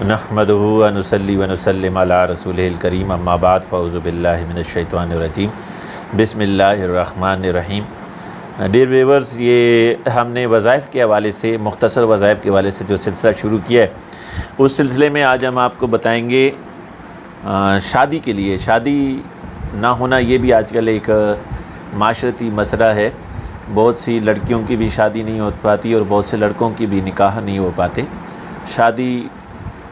نحمدہ و نصلی و نسلم علی رسولہ الکریم اما بعد فاعوذ باللہ من الشیطان الرجیم بسم اللہ الرحمن الرحیم۔ ڈیئر ویورز، یہ ہم نے وظائف کے حوالے سے، مختصر وظائف کے حوالے سے جو سلسلہ شروع کیا ہے، اس سلسلے میں آج ہم آپ کو بتائیں گے شادی کے لیے، شادی نہ ہونا یہ بھی آج کل ایک معاشرتی مسئلہ ہے۔ بہت سی لڑکیوں کی بھی شادی نہیں ہو پاتی اور بہت سے لڑکوں کی بھی نکاح نہیں ہو پاتے۔ شادی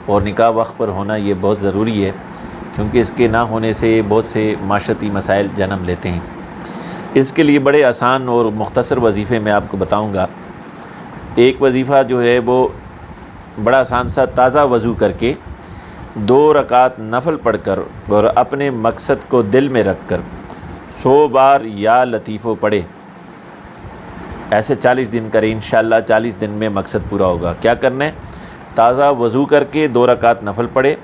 اور نکاح وقت پر ہونا یہ بہت ضروری ہے، کیونکہ اس کے نہ ہونے سے بہت سے معاشرتی مسائل جنم لیتے ہیں۔ اس کے لیے بڑے آسان اور مختصر وظیفے میں آپ کو بتاؤں گا۔ ایک وظیفہ جو ہے وہ بڑا آسان سا، تازہ وضو کر کے 2 رکعت نفل پڑھ کر اور اپنے مقصد کو دل میں رکھ کر 100 بار یا لطیفو پڑھے۔ ایسے 40 دن کریں، انشاءاللہ 40 دن میں مقصد پورا ہوگا۔ کیا کرنا ہے؟ تازہ وضو کر کے 2 رکعت نفل پڑھے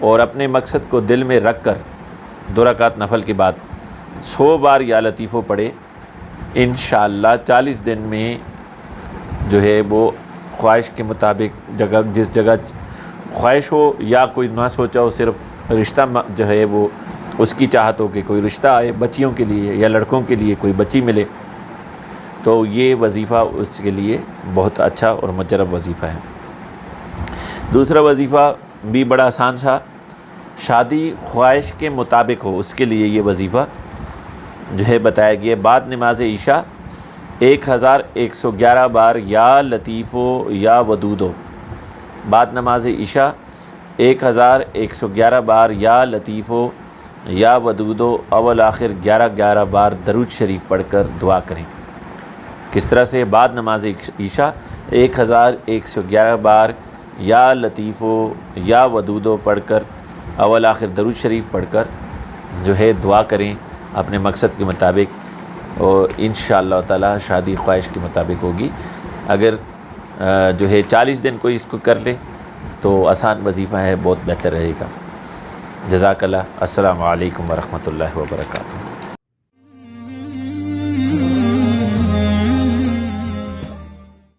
اور اپنے مقصد کو دل میں رکھ کر 2 رکعت نفل کے بعد 100 بار یا لطیفو پڑھے۔ انشاءاللہ 40 دن میں جو ہے وہ خواہش کے مطابق، جس جگہ خواہش ہو یا کوئی نہ سوچا ہو، صرف رشتہ جو ہے وہ اس کی چاہت ہو کہ کوئی رشتہ آئے بچیوں کے لیے یا لڑکوں کے لیے کوئی بچی ملے، تو یہ وظیفہ اس کے لیے بہت اچھا اور مجرب وظیفہ ہے۔ دوسرا وظیفہ بھی بڑا آسان سا، شادی خواہش کے مطابق ہو، اس کے لیے یہ وظیفہ جو ہے بتایا گیا۔ بعد نماز عشاء 1111 بار یا لطیفو یا ودودو۔ بعد نماز عشاء 1111 بار یا لطیفو یا ودودو، اول آخر 11 بار درود شریف پڑھ کر دعا کریں۔ کس طرح سے؟ بعد نماز عشاء 1111 بار یا لطیفو یا ودودو پڑھ کر، اول آخر درود شریف پڑھ کر جو ہے دعا کریں اپنے مقصد کے مطابق، اور انشاءاللہ تعالی شادی خواہش کے مطابق ہوگی۔ اگر جو ہے 40 دن کوئی اس کو کر لے تو آسان وظیفہ ہے، بہت بہتر رہے گا۔ جزاک اللہ۔ السلام علیکم ورحمۃ اللہ وبرکاتہ۔